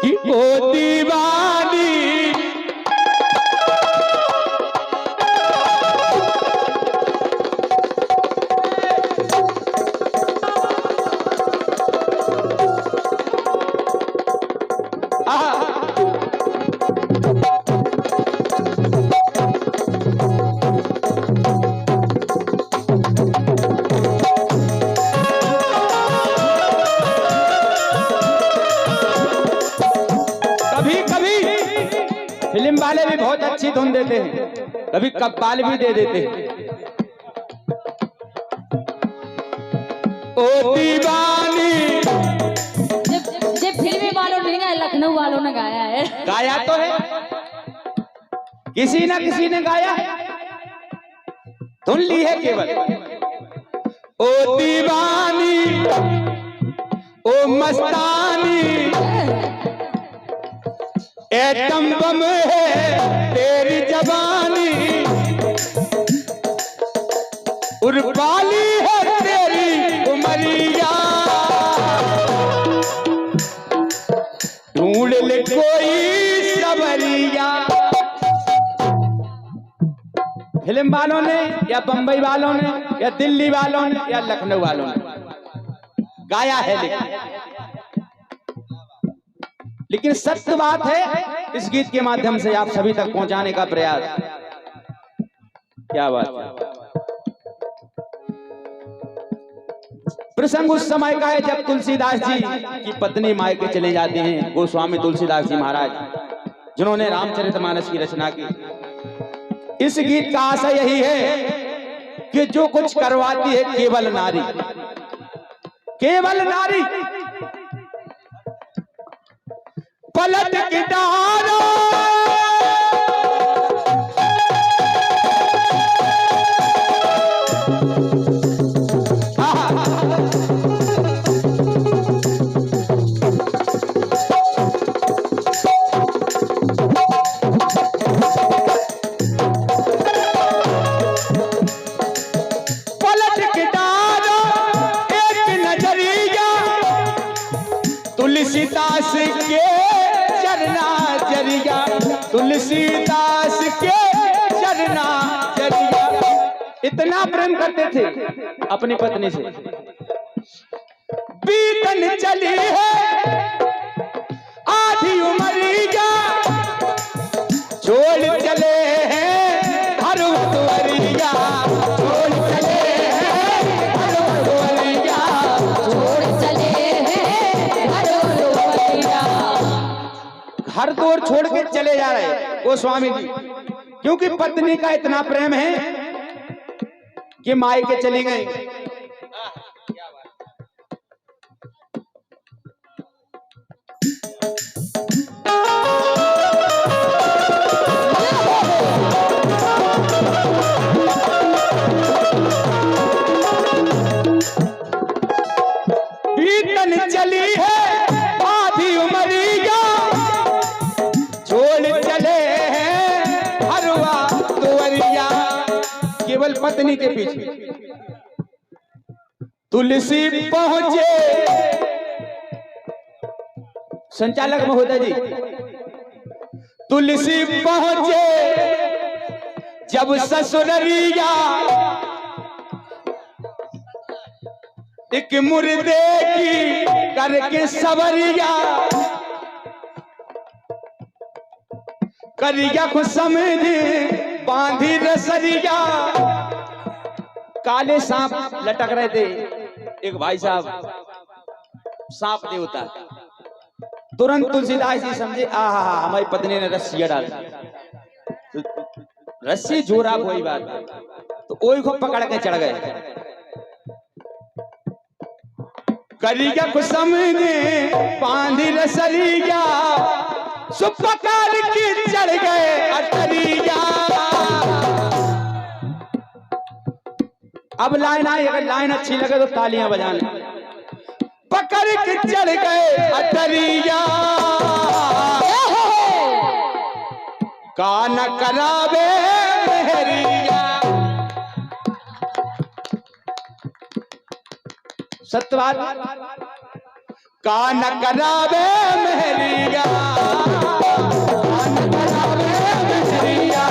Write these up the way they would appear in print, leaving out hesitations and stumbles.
कि ओ दीवानी फिल्म वाले भी बहुत अच्छी धुन देते हैं, कभी कव्वाल भी दे देते हैं। ओ दीवानी जब फिल्मी वालों ने गाया, लखनऊ वालों ने गाया है। गाया तो है, किसी ना किसी ने गाया है, धुन ली है केवल। ओ दीवानी ओ मस्तानी एटम बम है तेरी जवानी, उर्बाली है तेरी उमरिया, ढूंढ ले कोई सवरिया। फिल्म वालों ने या बंबई वालों ने या दिल्ली वालों ने या लखनऊ वालों ने गाया है, लेकिन सत्य बात है इस गीत के माध्यम से आप सभी तक पहुंचाने का प्रयास। क्या बात है। प्रसंग उस समय का है जब तुलसीदास जी की पत्नी मायके चले जाते हैं, गोस्वामी तुलसीदास जी महाराज जिन्होंने रामचरितमानस की रचना की। इस गीत का आशय यही है कि जो कुछ करवाती है केवल नारी, केवल नारी। पलट के डालो तुलसीदास के चरना जरिया, तुलसीदास के चरना जरिया। इतना प्रेम करते थे अपनी पत्नी से। बीतन चली है आधी उमरिया, छोड़ चले हैं हर वरिया, छोड़ चले हैं हर वरिया, छोड़ चले हर दौर छोड़ के चले जा रहे गोस्वामी जी, क्योंकि पत्नी का इतना प्रेम है कि मायके चली गई। बीतन चली है आधी उमरिया, छोड़ चले हैं हरवा तुवरिया। केवल पत्नी के पीछे तुलसी पहुंचे। संचालक महोदय जी, तुलसी पहुंचे जब ससुररिया, एक मुर्दे की करके सवरिया, करिया को समझे बांधी रसरिया। काले सांप लटक रहे थे, एक भाई साहब सांप देवता, तुरंत तुलसीदास जी समझे आहा हमारी पत्नी ने रस्सी डाल दी, रस्सी जोरा कोई बात, तो ओई को पकड़ के चढ़ गए। करिया को समझे बांधी रसरिया, सुपकार की चढ़ गए अटरिया। अब लाइन आई, अगर लाइन अच्छी लगे तो तालियां बजाने। पकड़ के चढ़ गए अटरिया, कान करावे मेहरिया। सत्यवाद कान करावे मेहरिया, कान करावे मेहरिया।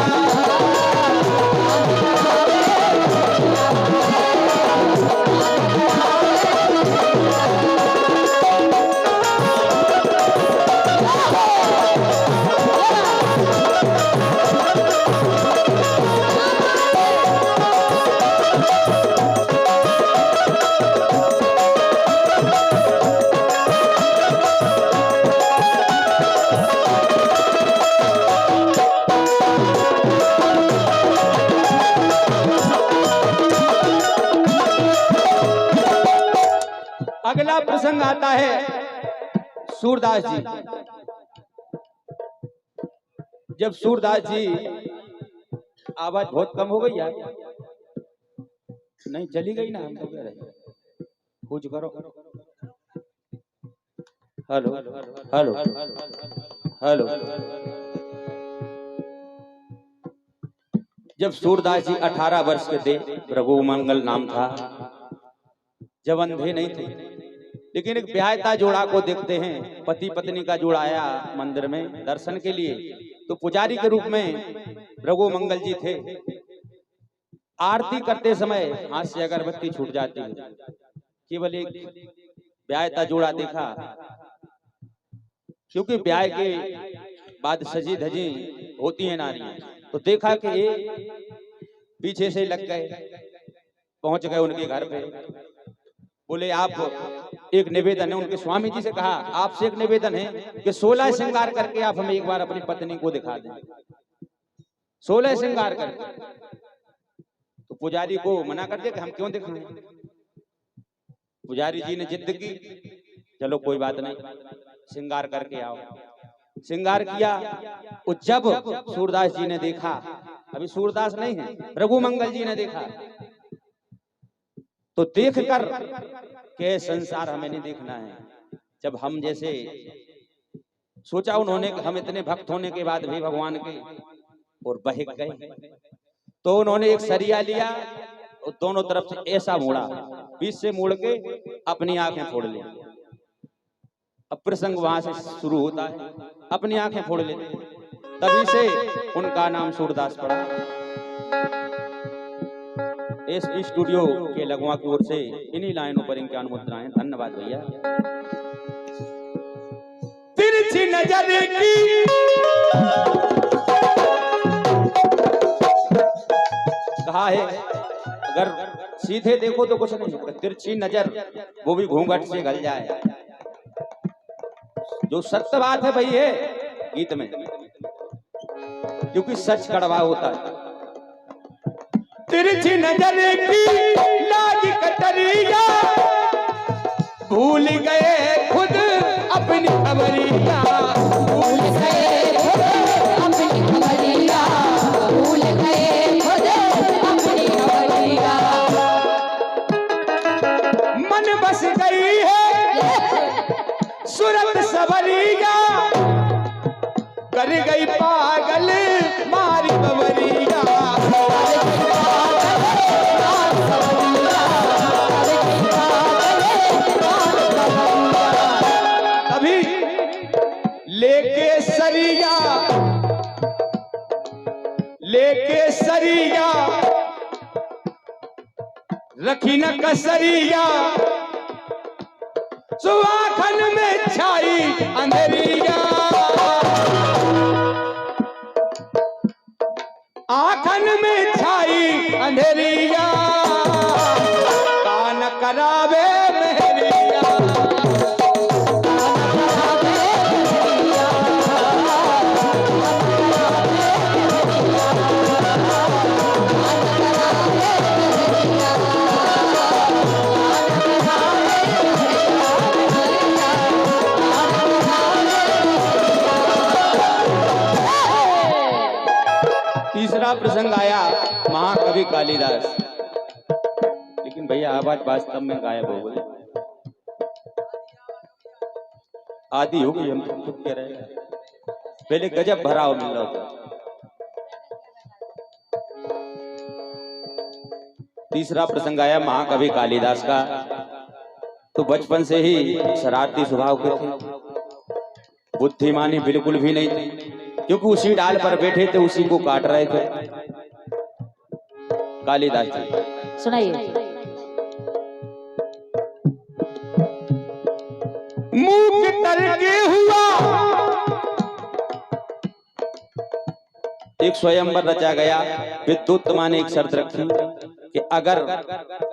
अगला प्रसंग आता है सूरदास जी। जब सूरदास जी, आवाज बहुत कम हो गई यार, नहीं चली गई ना, हम तो कह रहे कुछ करो। Hello hello hello. जब सूरदास जी 18 वर्ष के थे, रघु मंगल नाम था, जब अंधे नहीं थे, लेकिन एक ब्याहता जोड़ा को देखते हैं, पति पत्नी का जोड़ा आया मंदिर में दर्शन के लिए, तो पुजारी के रूप में रघु मंगल जी थे। आरती करते समय हाथ से अगरबत्ती छूट जाती है, केवल एक ब्याहता जोड़ा देखा, क्योंकि ब्याह के बाद सजी धजी होती है नारियां, तो देखा कि ये पीछे से लग गए, पहुंच गए उनके घर पे। बोले आप एक निवेदन है, उनके स्वामी जी से कहा आपसे एक निवेदन है कि 16 श्रृंगार करके आप हमें एक बार अपनी पत्नी को दिखा दें, 16 श्रृंगार करके। तो पुजारी को मना कर दिया कि हम क्यों दिखाएं। पुजारी जी ने जिद की, चलो कोई बात नहीं, श्रृंगार करके आओ। श्रृंगार किया। और जब सूरदास जी ने देखा, अभी सूरदास नहीं है, रघु मंगल जी ने देखा, तो देखकर के संसार हमें नहीं देखना है। जब हम जैसे सोचा उन्होंने, हम इतने भक्त होने के बाद भी भगवान के, और बहक गए, तो उन्होंने एक सरिया लिया और दोनों तरफ से ऐसा मोड़ा, बीच से मोड़ के अपनी आंखें फोड़ ली। अब प्रसंग वहां से शुरू होता है, अपनी आंखें फोड़ लेते, तभी से उनका नाम सूरदास पड़ा। एसपी स्टूडियो के लगवा की ओर से इन्हीं लाइनों पर इनके अनुमुद्राएं। धन्यवाद भैया। तिरछी नजर की कहा है, अगर सीधे देखो तो कुछ नहीं, अगर तिरछी नजर वो भी घूंघट से गल जाए। जो सत्य बात है भाई है गीत में, क्योंकि सच कड़वा होता है। तिरछी नजर की लागी कटरिया, भूल गए खुद अपनी खबरिया, भूल गए खुद अपनी खबरिया, भूल गए खुद अपनी खबरिया। मन बस गई है सूरत सबरिया, कर गई पागल मारी बबरिया। अभी लेके सरिया, लेके सरिया, रखी न कसरिया, सुहाखन में छाई अंधेरिया, आखन में छाई अंधेरिया, कान करावे मेहरिया। तीसरा प्रसंग आया महाकवि कालिदास, लेकिन भैया आवाज वास्तव में गायब हो गई, आदि हो गई, हम तो कह रहे हैं पहले गजब भराव मिल रहा था। तीसरा प्रसंग आया महाकवि कालिदास का। तो बचपन से ही शरारती स्वभाव के थे, बुद्धिमानी बिल्कुल भी नहीं थी, क्योंकि उसी डाल पर बैठे थे, उसी को काट रहे थे। कालिदास जी सुनाइए। मूक तरके हुआ एक स्वयंवर रचा गया। विद्युत्तमा ने एक शर्त रखी कि अगर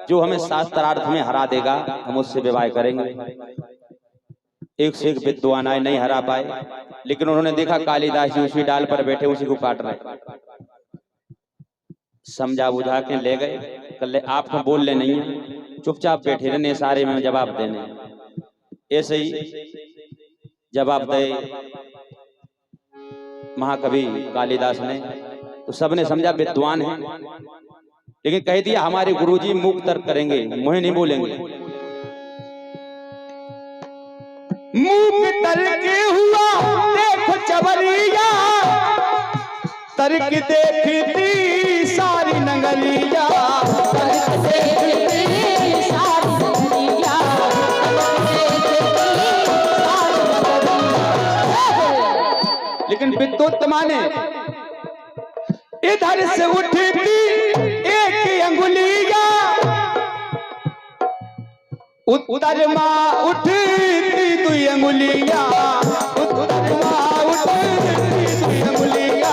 जो हमें शास्त्रार्थ में हरा देगा हम उससे विवाह करेंगे। एक से एक विद्वान आए, नहीं हरा पाए, लेकिन उन्होंने देखा कालिदास जी उसी डाल पर बैठे उसी को काट रहे, समझा बुझा के ले गए। कल आपको बोलने नहीं है, चुपचाप बैठे रहने, सारे में जवाब देने। ऐसे ही जवाब दे महाकवि कालिदास ने, तो सबने समझा विद्वान है, लेकिन कह दिया हमारे गुरुजी मूक तर्क करेंगे, मुझे नहीं बोलेंगे। मूक तर्क हुआ देखो चबरिया, तर्क देखती सारी नगरिया, तर्क देखती सारी नगरिया, लेकिन विद्युत्तमा ने इधर से उठी एक अंगुलिया, उत्तर माँ उठी दुई अंगुलिया, उत्तर माँ उठी दुई अंगुलिया,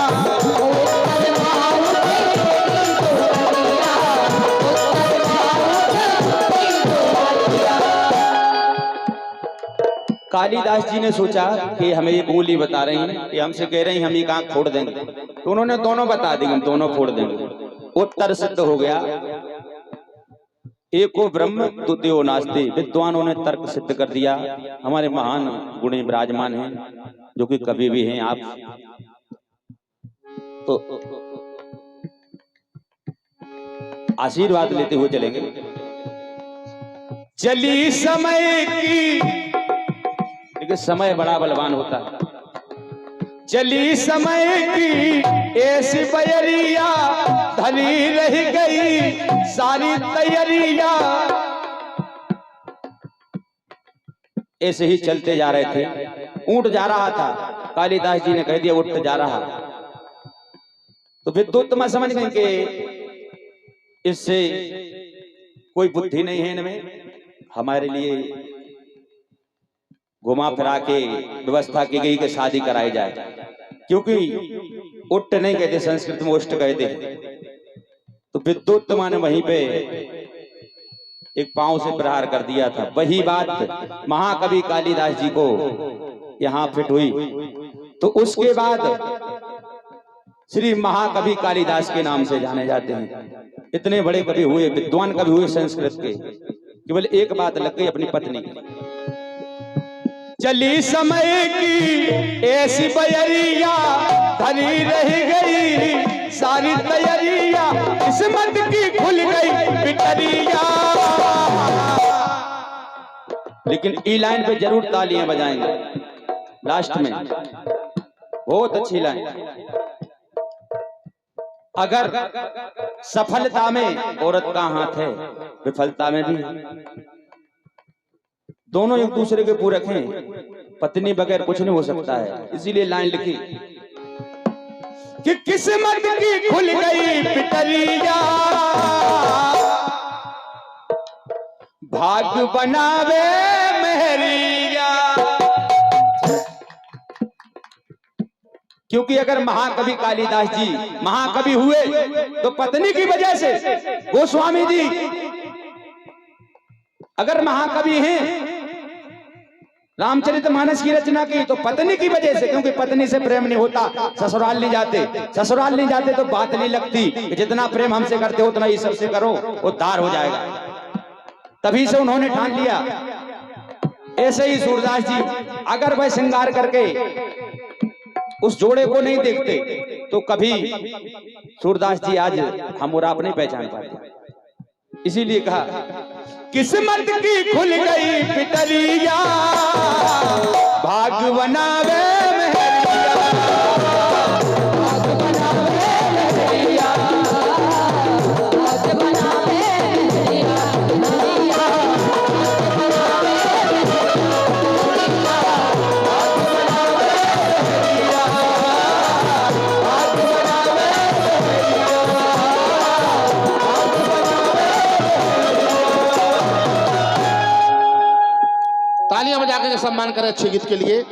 कालिदास जी ने सोचा कि हमें ये बोली बता रही हैं, ये हमसे कह रही हैं हम ये आंख फोड़ देंगे, तो उन्होंने दोनों बता दी, हम दोनों फोड़ देंगे। उत्तर सिद्ध हो गया, एको ब्रह्म द्वितीयो नास्ति। विद्वानों ने तर्क सिद्ध कर दिया। हमारे महान गुणी विराजमान हैं, जो कि कवि भी हैं आप, तो आशीर्वाद लेते हुए चलेंगे। चली समय की, देखिए समय बड़ा बलवान होता है। चली समय की ऐसी बयरिया, धनी रह गई सारी तैयारिया। ऐसे ही चलते जा रहे थे, ऊंट जा रहा था, कालिदास जी ने कह दिया उठ जा रहा, तो विद्युत्तमा समझ गए कि इससे कोई बुद्धि नहीं है इनमें, हमारे लिए घुमा फिरा के व्यवस्था की गई कि शादी कराई जाए, क्योंकि उट्ट नहीं कहते, संस्कृत में उष्ट कहते हैं। तो विद्युत्तमा ने वहीं पे एक पांव से प्रहार कर दिया था। वही बात महाकवि कालिदास जी को यहाँ फिट हुई, तो उसके बाद श्री महाकवि कालिदास के नाम से जाने जाते हैं। इतने बड़े कवि हुए, विद्वान कवि हुए संस्कृत के। केवल एक बात लग गई अपनी पत्नी की। चली समय की ऐसी बयरिया, धनी रह गई सारी तैयारिया, किस्मत की खुल गई पिटरिया। लेकिन ई लाइन पे जरूर तालियां बजाएंगे लास्ट में, बहुत अच्छी लाइन। अगर सफलता में औरत का हाथ है, विफलता में भी, दोनों एक दूसरे के पूरक हैं, पत्नी बगैर कुछ नहीं हो सकता है। इसीलिए लाइन लिखी कि किस्मत की खुल गई पिटरिया, भाग बनावे मेहरिया। क्योंकि अगर महाकवि कालिदास जी महाकवि हुए तो पत्नी की वजह से, गोस्वामी जी अगर महाकवि हैं, रामचरितमानस की रचना की तो पत्नी की वजह से, क्योंकि पत्नी से प्रेम नहीं होता ससुराल नहीं जाते, ससुराल नहीं जाते तो बात नहीं लगती कि जितना प्रेम हमसे करते हो उतना ही सबसे करो, उद्धार हो जाएगा। तभी से उन्होंने ठान लिया। ऐसे ही सूरदास जी अगर वह श्रृंगार करके उस जोड़े को नहीं देखते तो कभी सूरदास जी आज हम और आप नहीं पहचान पाते। इसीलिए कहा किस्मत की खुल गई पिटरिया, भाग बनावे मेहरिया। तालियां बजा के सम्मान करें अच्छे गीत के लिए।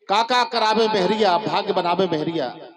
काका करावे मेहरिया, भाग्य बनावे मेहरिया।